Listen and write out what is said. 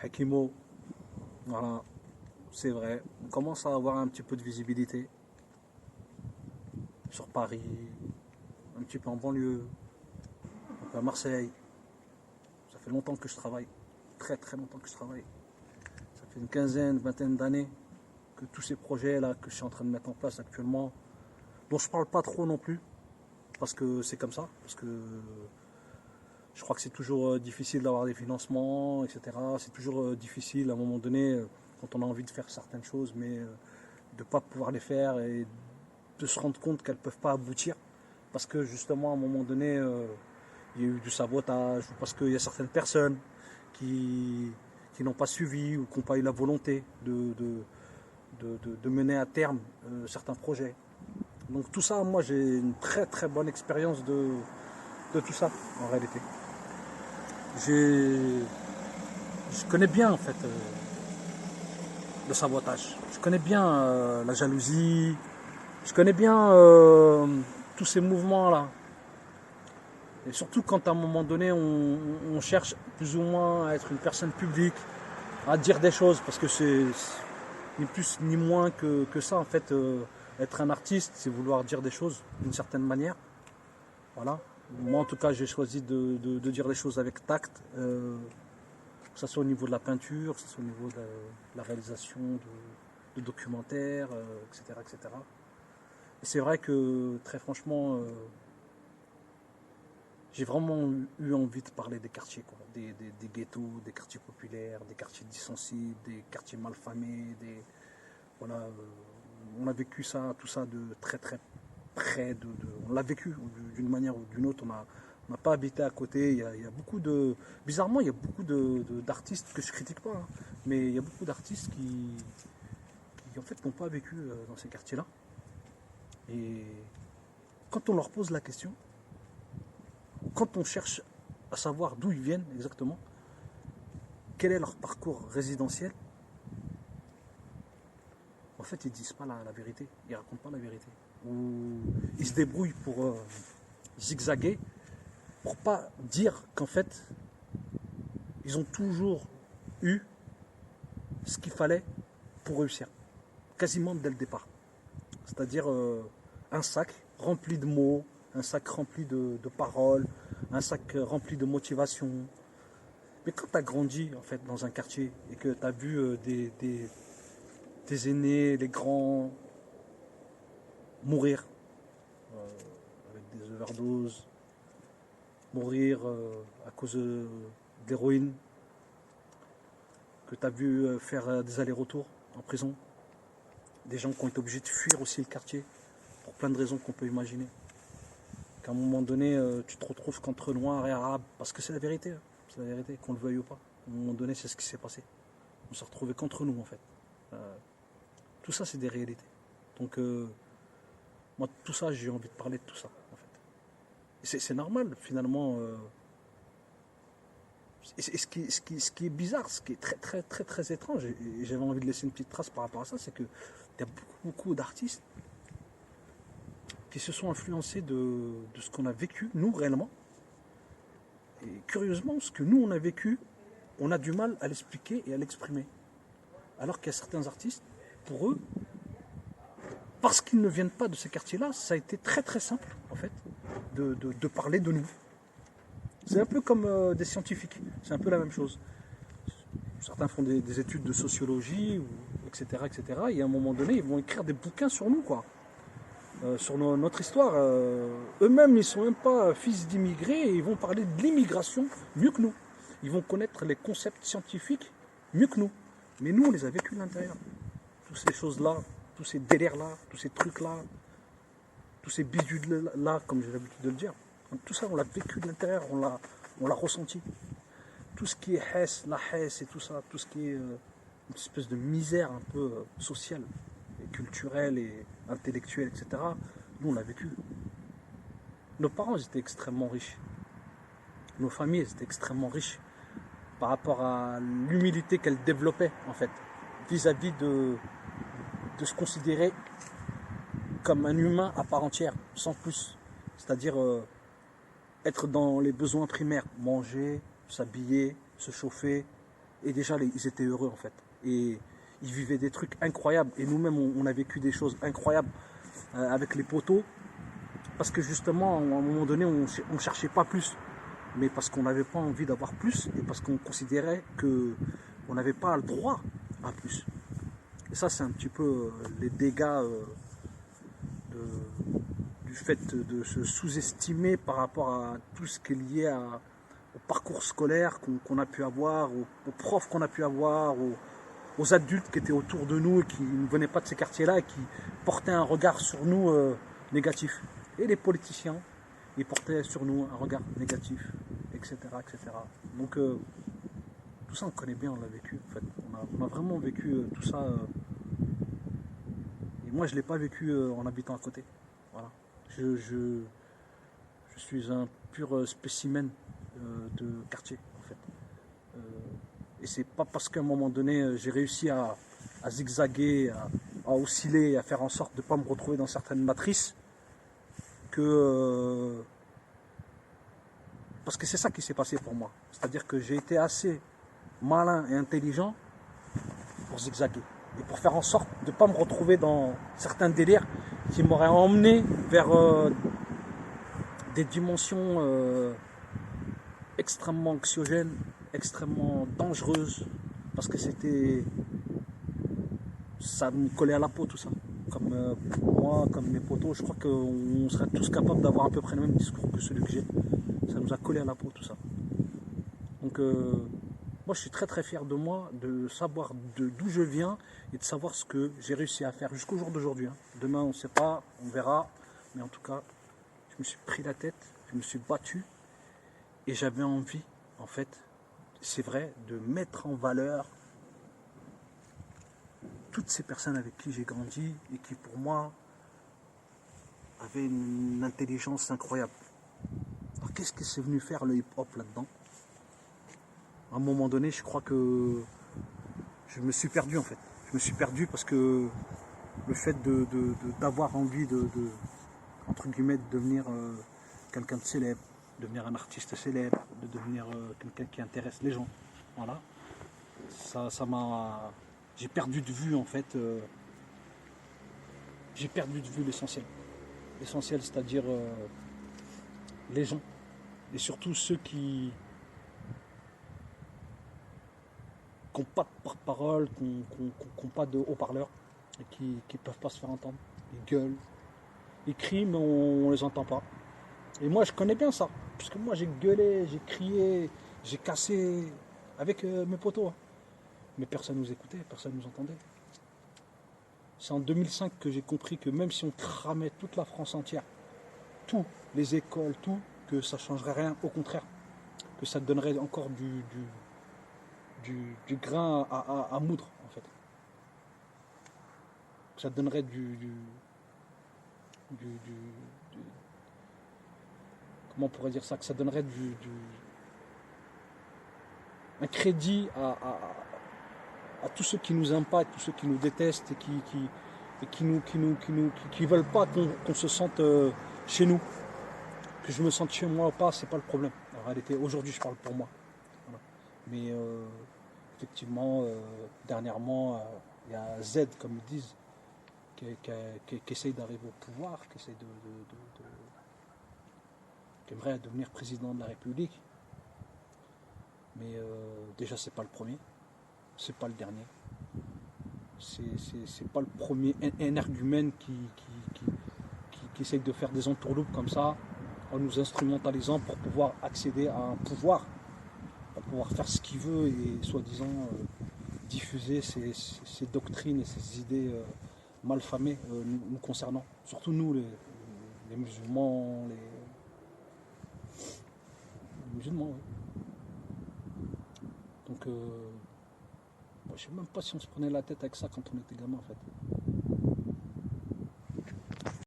Hakimo, voilà, c'est vrai. On commence à avoir un petit peu de visibilité sur Paris, un petit peu en banlieue, un peu à Marseille. Ça fait longtemps que je travaille, très très longtemps que je travaille. Ça fait une quinzaine, vingtaine d'années que tous ces projets-là que je suis en train de mettre en place actuellement, dont je parle pas trop non plus, parce que c'est comme ça, parce que je crois que c'est toujours difficile d'avoir des financements, etc. C'est toujours difficile à un moment donné, quand on a envie de faire certaines choses, mais de ne pas pouvoir les faire et de se rendre compte qu'elles ne peuvent pas aboutir. Parce que justement, à un moment donné, il y a eu du sabotage, ou parce qu'il y a certaines personnes qui n'ont pas suivi ou qui n'ont pas eu la volonté de mener à terme certains projets. Donc tout ça, moi j'ai une très très bonne expérience de tout ça en réalité. Je connais bien en fait le sabotage. Je connais bien la jalousie. Je connais bien tous ces mouvements-là. Et surtout quand à un moment donné on cherche plus ou moins à être une personne publique, à dire des choses, parce que c'est ni plus ni moins que ça en fait. Être un artiste, c'est vouloir dire des choses d'une certaine manière. Voilà. Moi en tout cas j'ai choisi de dire les choses avec tact. Que ce soit au niveau de la peinture, que ce soit au niveau de la réalisation de documentaires, etc., etc. Et c'est vrai que, très franchement, j'ai vraiment eu envie de parler des quartiers, quoi. Des ghettos, des quartiers populaires, des quartiers dissensibles, des quartiers malfamés. Voilà, on a vécu ça, tout ça de très très près. On l'a vécu d'une manière ou d'une autre. On n'a pas habité à côté. Il y a beaucoup de. Bizarrement, il y a beaucoup d'artistes que je critique pas, hein, mais il y a beaucoup d'artistes qui en fait n'ont pas vécu dans ces quartiers-là. Et quand on leur pose la question, quand on cherche à savoir d'où ils viennent exactement, quel est leur parcours résidentiel, en fait, ils disent pas la vérité. Ils racontent pas la vérité. Ou ils se débrouillent pour zigzaguer, pour pas dire qu'en fait, ils ont toujours eu ce qu'il fallait pour réussir, quasiment dès le départ. C'est-à-dire un sac rempli de mots, un sac rempli de paroles, un sac rempli de motivation. Mais quand tu as grandi en fait dans un quartier et que tu as vu tes aînés, les grands mourir avec des overdoses, mourir à cause d'héroïne, que tu as vu faire des allers-retours en prison, des gens qui ont été obligés de fuir aussi le quartier pour plein de raisons qu'on peut imaginer. Qu'à un moment donné, tu te retrouves qu'entre noirs et arabes, parce que c'est la vérité, hein, c'est la vérité, qu'on le veuille ou pas. À un moment donné, c'est ce qui s'est passé. On s'est retrouvés qu'entre nous, en fait. Tout ça, c'est des réalités. Donc, moi, tout ça, j'ai envie de parler de tout ça, en fait. Et c'est normal, finalement. Et ce qui est bizarre, ce qui est très, très, très, très étrange, et j'avais envie de laisser une petite trace par rapport à ça, c'est qu'il y a beaucoup d'artistes qui se sont influencés de ce qu'on a vécu, nous, réellement. Et curieusement, ce que nous, on a vécu, on a du mal à l'expliquer et à l'exprimer. Alors qu'il y a certains artistes, pour eux, parce qu'ils ne viennent pas de ces quartiers-là, ça a été très très simple, en fait, de parler de nous. C'est un peu comme des scientifiques, c'est un peu la même chose. Certains font des études de sociologie, etc., etc. Et à un moment donné, ils vont écrire des bouquins sur nous, quoi. Sur notre histoire. Eux-mêmes, ils ne sont même pas fils d'immigrés et ils vont parler de l'immigration mieux que nous. Ils vont connaître les concepts scientifiques mieux que nous. Mais nous, on les a vécus de l'intérieur. Toutes ces choses-là, tous ces délires-là, tous ces trucs-là, tous ces bidules-là, comme j'ai l'habitude de le dire. Donc, tout ça, on l'a vécu de l'intérieur, on l'a ressenti. Tout ce qui est Hess, la Hess et tout ça, tout ce qui est une espèce de misère un peu sociale, et culturelle et intellectuelle, etc., nous, on l'a vécu. Nos parents, ils étaient extrêmement riches. Nos familles, elles étaient extrêmement riches par rapport à l'humilité qu'elles développaient, en fait, vis-à-vis de se considérer comme un humain à part entière, sans plus. C'est-à-dire être dans les besoins primaires, manger, s'habiller, se chauffer Et déjà, ils étaient heureux en fait. Et ils vivaient des trucs incroyables. Et nous-mêmes, on a vécu des choses incroyables avec les poteaux. Parce que justement, à un moment donné, on ne cherchait pas plus. Mais parce qu'on n'avait pas envie d'avoir plus. Et parce qu'on considérait qu'on n'avait pas le droit à plus. Et ça, c'est un petit peu les dégâts du fait de se sous-estimer par rapport à tout ce qui est lié au parcours scolaire qu'on a pu avoir, aux profs qu'on a pu avoir, aux adultes qui étaient autour de nous et qui ne venaient pas de ces quartiers-là et qui portaient un regard sur nous négatif. Et les politiciens, ils portaient sur nous un regard négatif, etc. etc. Donc tout ça on connaît bien, on l'a vécu en fait. On a vraiment vécu tout ça. Et moi je ne l'ai pas vécu en habitant à côté. Voilà. Je suis un pur spécimen de quartier en fait. Et c'est pas parce qu'à un moment donné j'ai réussi à zigzaguer, à osciller, à faire en sorte de ne pas me retrouver dans certaines matrices que parce que c'est ça qui s'est passé pour moi. C'est-à-dire que j'ai été assez malin et intelligent pour zigzaguer et pour faire en sorte de ne pas me retrouver dans certains délires qui m'auraient emmené vers des dimensions extrêmement anxiogènes, extrêmement dangereuses, parce que ça me collait à la peau tout ça. Comme moi, comme mes potos, je crois qu'on serait tous capables d'avoir à peu près le même discours que celui que j'ai. Ça nous a collé à la peau tout ça. Donc moi je suis très très fier de moi, de savoir d'où je viens et de savoir ce que j'ai réussi à faire jusqu'au jour d'aujourd'hui. Demain on ne sait pas, on verra, mais en tout cas je me suis pris la tête, je me suis battu et j'avais envie en fait, c'est vrai, de mettre en valeur toutes ces personnes avec qui j'ai grandi et qui pour moi avaient une intelligence incroyable. Alors qu'est-ce que c'est venu faire le hip-hop là-dedans? À un moment donné, je crois que je me suis perdu en fait. Je me suis perdu parce que le fait d'avoir envie entre guillemets, de devenir quelqu'un de célèbre, de devenir un artiste célèbre, de devenir quelqu'un qui intéresse les gens. Voilà. Ça m'a. J'ai perdu de vue en fait. J'ai perdu de vue l'essentiel. L'essentiel, c'est-à-dire les gens. Et surtout ceux qui n'ont pas de porte-parole, qui n'ont pas de haut-parleur et qui ne peuvent pas se faire entendre. Ils gueulent, ils crient, mais on ne les entend pas. Et moi, je connais bien ça. Parce que moi, j'ai gueulé, j'ai crié, j'ai cassé avec mes potos. Mais personne ne nous écoutait, personne ne nous entendait. C'est en 2005 que j'ai compris que même si on cramait toute la France entière, toutes les écoles, tout, que ça ne changerait rien. Au contraire, que ça donnerait encore du grain à moudre, en fait. Que ça donnerait comment on pourrait dire ça, que ça donnerait un crédit à tous ceux qui nous aiment pas, tous ceux qui nous détestent et qui veulent pas qu'on se sente chez nous. Que je me sente chez moi ou pas, c'est pas le problème. En réalité, aujourd'hui, je parle pour moi. Voilà. Mais effectivement, dernièrement, il y a Z, comme ils disent, qui essaye d'arriver au pouvoir, qui aimerait devenir président de la République. Mais déjà, c'est pas le premier, c'est pas le dernier. C'est pas le premier énergumène qui essaye de faire des entourloupes comme ça, en nous instrumentalisant pour pouvoir accéder à un pouvoir, pour pouvoir faire ce qu'il veut et soi-disant diffuser ses doctrines et ses idées malfamées nous concernant. Surtout nous, les musulmans, les musulmans, oui. Donc, je ne sais même pas si on se prenait la tête avec ça quand on était gamin, en fait.